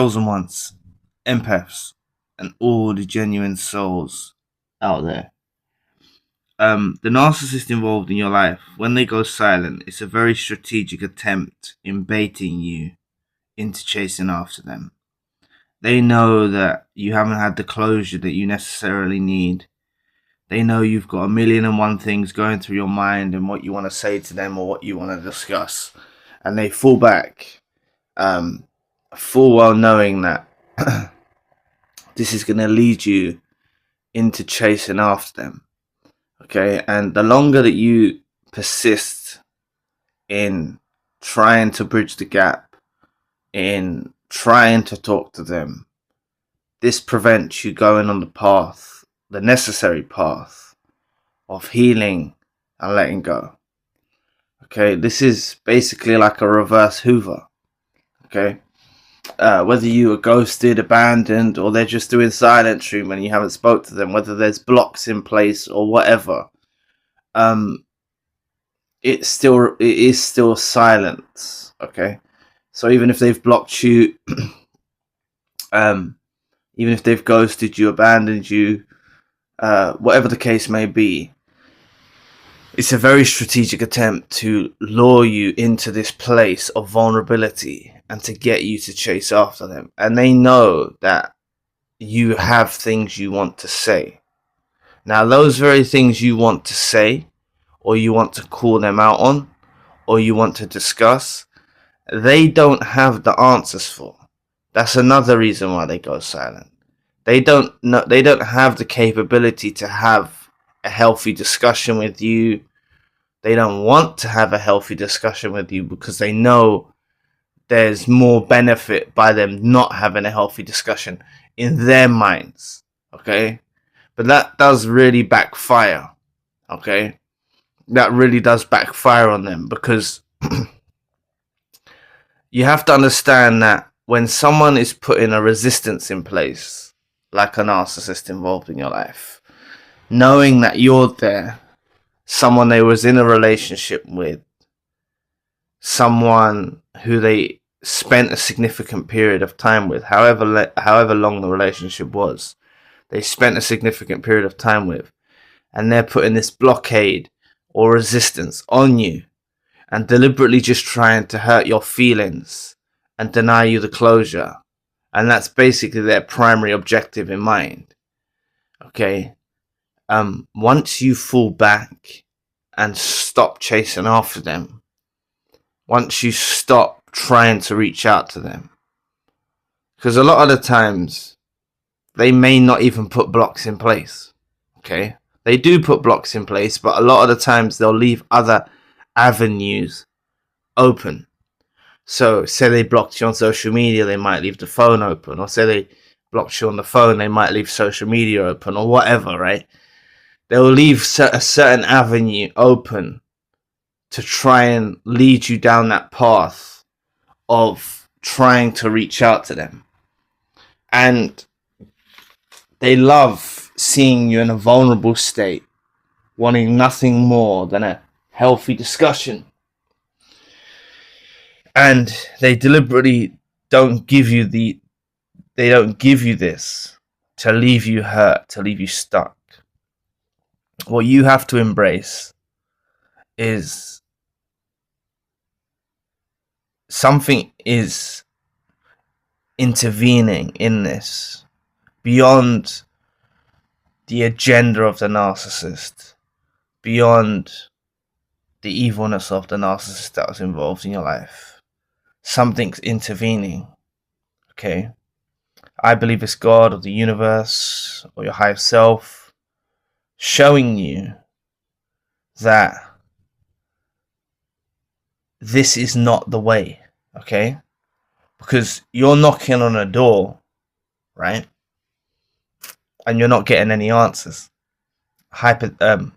chosen ones, empaths, and all the genuine souls out there. The narcissist involved in your life, when they go silent, it's a very strategic attempt in baiting you into chasing after them. They know that you haven't had the closure that you necessarily need. They know you've got a million and one things going through your mind and what you want to say to them or what you want to discuss. And they fall back, full well knowing that this is going to lead you into chasing after them. Okay, and the longer that you persist in trying to bridge the gap, in trying to talk to them, this prevents you going on the path, the necessary path of healing and letting go. Okay, this is basically like a reverse Hoover. Okay, whether you are ghosted, abandoned, or they're just doing silent treatment and you haven't spoke to them, whether there's blocks in place or whatever, it is still silence. Okay, so even if they've blocked you, even if they've ghosted you, abandoned you, whatever the case may be, it's a very strategic attempt to lure you into this place of vulnerability and to get you to chase after them. And they know that you have things you want to say. Now, those very things you want to say, or you want to call them out on, or you want to discuss, they don't have the answers for. That's another reason why they go silent. They don't have the capability to have a healthy discussion with you. They don't want to have a healthy discussion with you because they know there's more benefit by them not having a healthy discussion in their minds. Okay, but that does really backfire. Okay, that really does backfire on them, because you have to understand that when someone is putting a resistance in place, like a narcissist involved in your life, knowing that you're there, someone they was in a relationship with, someone who they spent a significant period of time with, however long the relationship was, they spent a significant period of time with, and they're putting this blockade or resistance on you and deliberately just trying to hurt your feelings and deny you the closure. And that's basically their primary objective in mind. Okay. Once you fall back and stop chasing after them, once you stop trying to reach out to them, because a lot of the times they may not even put blocks in place. Okay. They do put blocks in place, but a lot of the times they'll leave other avenues open. So say they blocked you on social media, they might leave the phone open, or say they blocked you on the phone, they might leave social media open, or whatever, right? They'll leave a certain avenue open to try and lead you down that path of trying to reach out to them. And they love seeing you in a vulnerable state, wanting nothing more than a healthy discussion. And they deliberately don't give you this to leave you hurt, to leave you stuck. What you have to embrace is something is intervening in this beyond the agenda of the narcissist, beyond the evilness of the narcissist that was involved in your life. Something's intervening. Okay, I believe it's God or the universe or your higher self showing you that this is not the way. Okay, because you're knocking on a door, right? And you're not getting any answers. And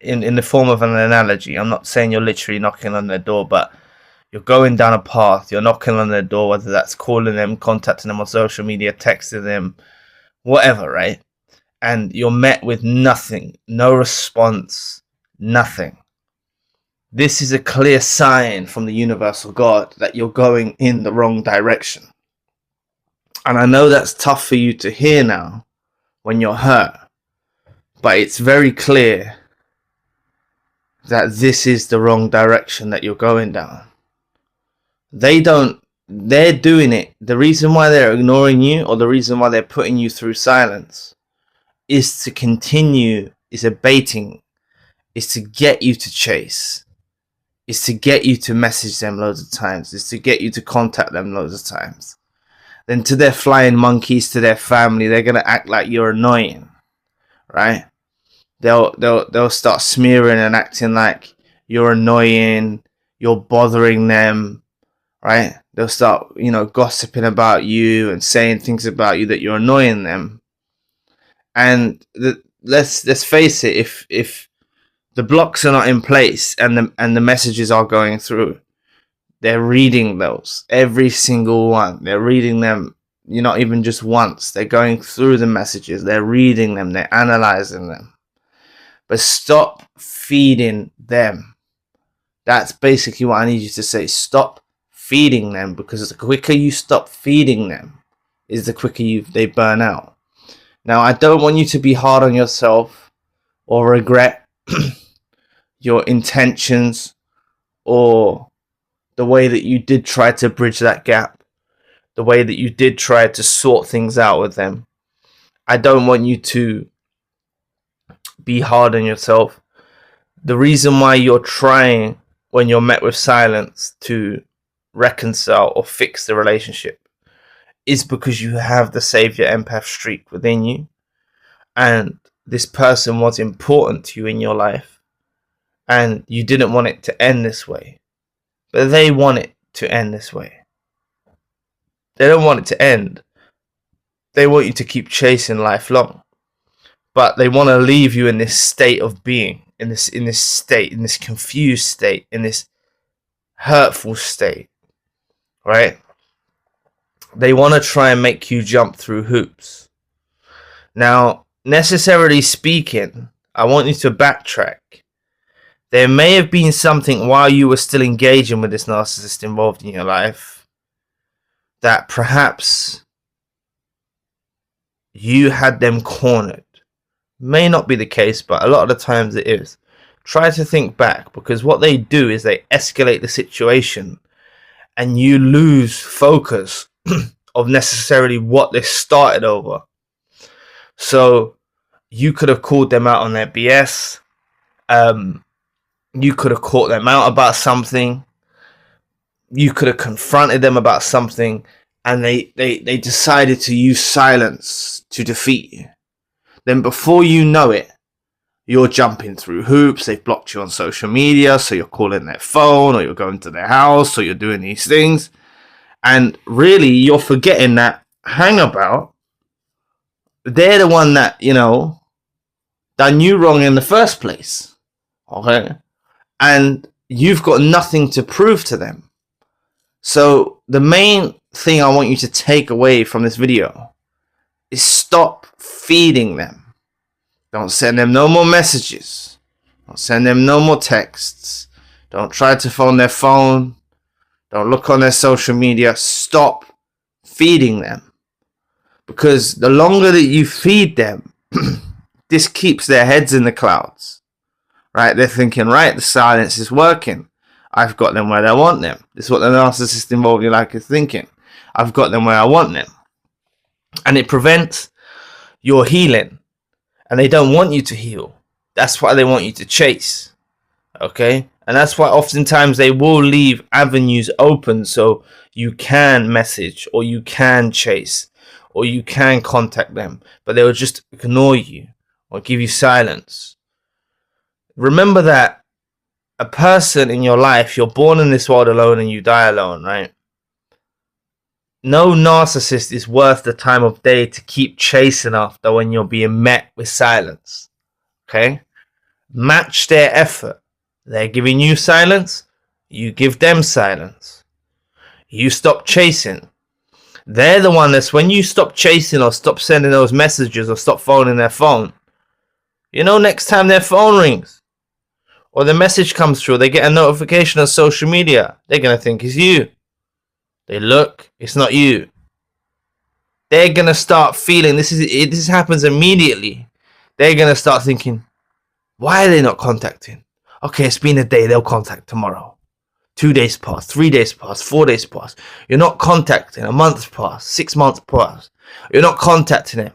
in the form of an analogy, I'm not saying you're literally knocking on their door, but you're going down a path, you're knocking on their door, whether that's calling them, contacting them on social media, texting them, whatever, right? And you're met with nothing, no response, nothing. This is a clear sign from the universal God that you're going in the wrong direction. And I know that's tough for you to hear now when you're hurt, but it's very clear that this is the wrong direction that you're going down. They're doing it. The reason why they're ignoring you, or the reason why they're putting you through silence, is to continue, is a baiting, is to get you to chase, is to get you to message them loads of times, is to get you to contact them loads of times. Then to their flying monkeys, to their family, they're gonna act like you're annoying, right? They'll start smearing and acting like you're annoying, you're bothering them, right? They'll start, gossiping about you and saying things about you that you're annoying them. And let's face it, if the blocks are not in place and the messages are going through, they're reading those, every single one. They're reading them, not even just once. They're going through the messages. They're reading them. They're analyzing them. But stop feeding them. That's basically what I need you to say. Stop feeding them, because the quicker you stop feeding them is the quicker they burn out. Now, I don't want you to be hard on yourself or regret your intentions or the way that you did try to bridge that gap, the way that you did try to sort things out with them. I don't want you to be hard on yourself. The reason why you're trying, when you're met with silence, to reconcile or fix the relationship is because you have the savior empath streak within you, and this person was important to you in your life, and you didn't want it to end this way, but they want it to end this way. They don't want it to end. They want you to keep chasing lifelong, but they want to leave you in this state of being, in this state, in this confused state, in this hurtful state, right? They want to try and make you jump through hoops. Now, necessarily speaking, I want you to backtrack. There may have been something while you were still engaging with this narcissist involved in your life that perhaps you had them cornered. May not be the case, but a lot of the times it is. Try to think back, because what they do is they escalate the situation and you lose focus of necessarily what they started over. So you could have called them out on their BS. You could have caught them out about something. You could have confronted them about something, and they decided to use silence to defeat you. Then before you know it, you're jumping through hoops. They've blocked you on social media, so you're calling their phone, or you're going to their house, or you're doing these things. And really, you're forgetting that, hang about, they're the one that, done you wrong in the first place. Okay? And you've got nothing to prove to them. So the main thing I want you to take away from this video is stop feeding them. Don't send them no more messages. Don't send them no more texts. Don't try to phone their phone. Don't look on their social media. Stop feeding them. Because the longer that you feed them, this keeps their heads in the clouds. Right? They're thinking, right, the silence is working. I've got them where I want them. This is what the narcissist involved in your life is thinking. I've got them where I want them. And it prevents your healing. And they don't want you to heal. That's why they want you to chase. Okay? And that's why oftentimes they will leave avenues open so you can message, or you can chase, or you can contact them. But they will just ignore you or give you silence. Remember that a person in your life, you're born in this world alone and you die alone, right? No narcissist is worth the time of day to keep chasing after when you're being met with silence. Okay? Match their effort. They're giving you silence, you give them silence. You stop chasing. They're the one that's, when you stop chasing or stop sending those messages or stop phoning their phone, next time their phone rings or the message comes through, they get a notification on social media, they're going to think it's you. They look, it's not you. they're gonna start feeling this happens immediately. They're gonna start thinking, why are they not contacting? Okay, it's been a day, they'll contact tomorrow. 2 days pass, 3 days pass, 4 days pass. You're not contacting. A month pass, 6 months pass. You're not contacting them.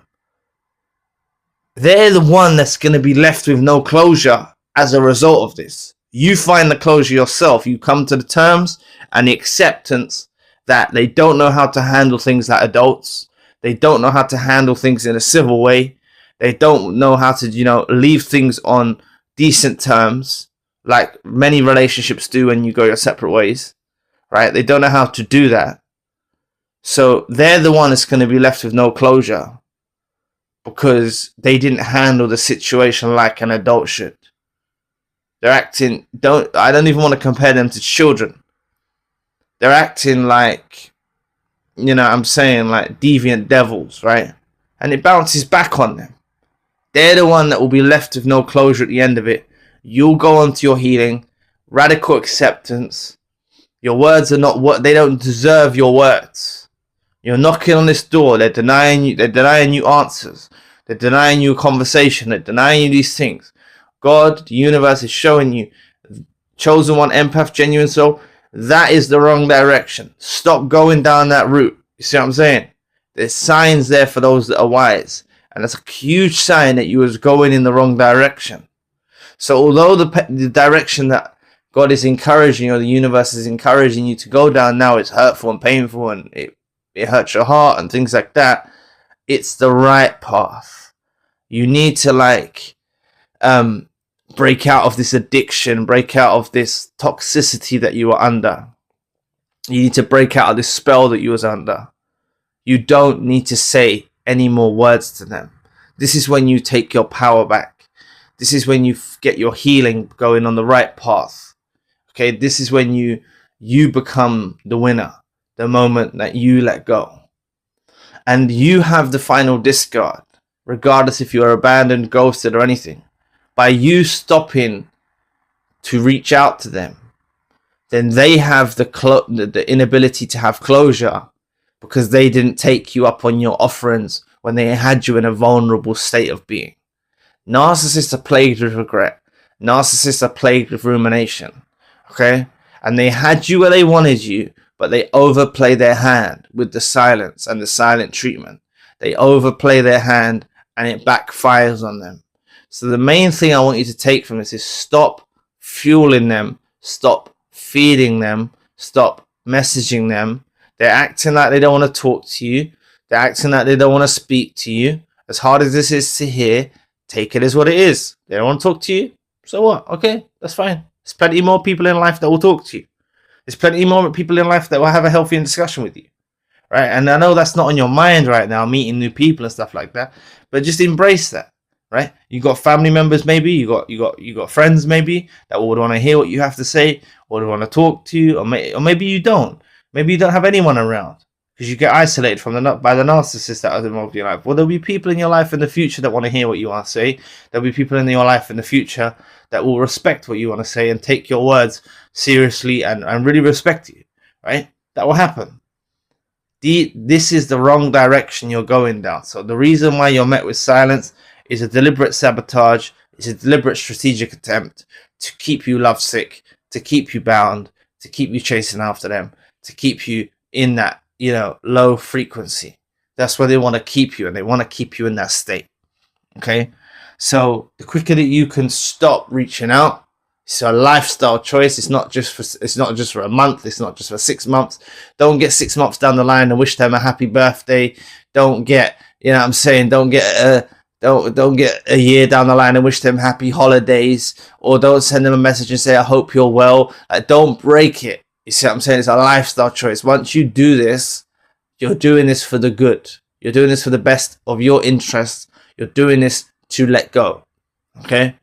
They're the one that's going to be left with no closure as a result of this. You find the closure yourself. You come to the terms and the acceptance that they don't know how to handle things like adults. They don't know how to handle things in a civil way. They don't know how to, leave things on decent terms, like many relationships do when you go your separate ways, right? They don't know how to do that. So they're the one that's going to be left with no closure because they didn't handle the situation like an adult should. They're acting, I don't even want to compare them to children. They're acting like, I'm saying like deviant devils, right? And it bounces back on them. They're the one that will be left with no closure at the end of it. You'll go on to your healing, radical acceptance. Your words are not what they don't deserve. Your words. You're knocking on this door. They're denying you. They're denying you answers. They're denying you a conversation. They're denying you these things. God, the universe is showing you, chosen one, empath, genuine soul. That is the wrong direction. Stop going down that route. You see what I'm saying? There's signs there for those that are wise, and that's a huge sign that you was going in the wrong direction. So although the direction that God is encouraging, or the universe is encouraging you to go down now, it's hurtful and painful and it hurts your heart and things like that, it's the right path. You need to break out of this addiction, break out of this toxicity that you are under. You need to break out of this spell that you was under. You don't need to say any more words to them. This is when you take your power back. This is when you get your healing going on the right path. Okay, this is when you become the winner, the moment that you let go. And you have the final discard, regardless if you're abandoned, ghosted, or anything. By you stopping to reach out to them, then they have the inability to have closure because they didn't take you up on your offerings when they had you in a vulnerable state of being. Narcissists are plagued with regret. Narcissists are plagued with rumination. Okay? And they had you where they wanted you, but they overplay their hand with the silence and the silent treatment. They overplay their hand and it backfires on them. So the main thing I want you to take from this is stop fueling them. Stop feeding them. Stop messaging them. They're acting like they don't want to talk to you. They're acting like they don't want to speak to you. As hard as this is to hear, take it as what it is. They don't want to talk to you. So what? Okay, that's fine. There's plenty more people in life that will talk to you. There's plenty more people in life that will have a healthy discussion with you. Right? And I know that's not on your mind right now, meeting new people and stuff like that. But just embrace that. Right? You got family members maybe, you got friends maybe that would want to hear what you have to say, or want to talk to you, or maybe you don't. Maybe you don't have anyone around because you get isolated by the narcissist that are involved in your life. Well, there'll be people in your life in the future that want to hear what you want to say. There'll be people in your life in the future that will respect what you want to say and take your words seriously and really respect you. Right? That will happen. This is the wrong direction you're going down. So the reason why you're met with silence is a deliberate sabotage. It's a deliberate strategic attempt to keep you lovesick, to keep you bound, to keep you chasing after them, to keep you in that, low frequency. That's where they want to keep you, and they want to keep you in that state. Okay? So the quicker that you can stop reaching out, it's a lifestyle choice. It's not just for a month. It's not just for 6 months. Don't get 6 months down the line and wish them a happy birthday. Don't get, don't get a year down the line and wish them happy holidays, or don't send them a message and say, I hope you're well. Don't break it. You see what I'm saying? It's a lifestyle choice. Once you do this, you're doing this for the good. You're doing this for the best of your interests. You're doing this to let go. Okay?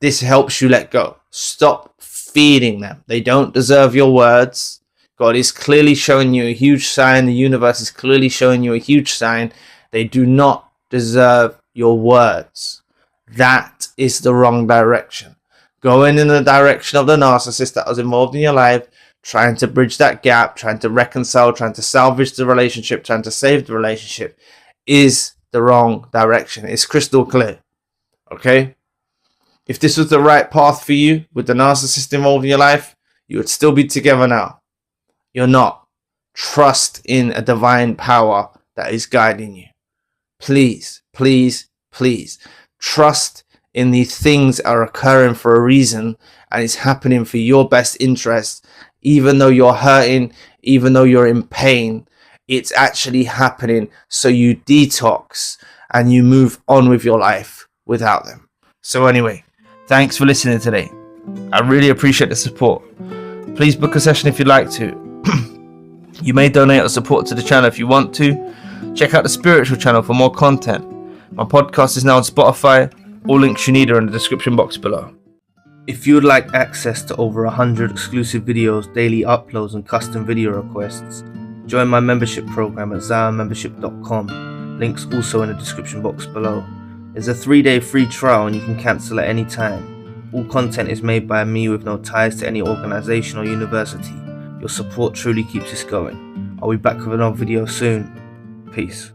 This helps you let go. Stop feeding them. They don't deserve your words. God is clearly showing you a huge sign. The universe is clearly showing you a huge sign. They do not deserve your words. That is the wrong direction. Going in the direction of the narcissist that was involved in your life, trying to bridge that gap, trying to reconcile, trying to salvage the relationship, trying to save the relationship is the wrong direction. It's crystal clear. Okay? If this was the right path for you with the narcissist involved in your life, you would still be together now. You're not. Trust in a divine power that is guiding you. Please, please, please. Trust in these things are occurring for a reason, and it's happening for your best interest. Even though you're hurting, even though you're in pain, it's actually happening so you detox and you move on with your life without them. So anyway, thanks for listening today. I really appreciate the support. Please book a session if you'd like to. You may donate or support to the channel if you want to. Check out the spiritual channel for more content. My podcast is now on Spotify. All links you need are in the description box below. If you would like access to over 100 exclusive videos, daily uploads and custom video requests, join my membership program at zionmembership.com. Links also in the description box below. There's a 3-day free trial and you can cancel at any time. All content is made by me with no ties to any organisation or university. Your support truly keeps us going. I'll be back with another video soon. Peace.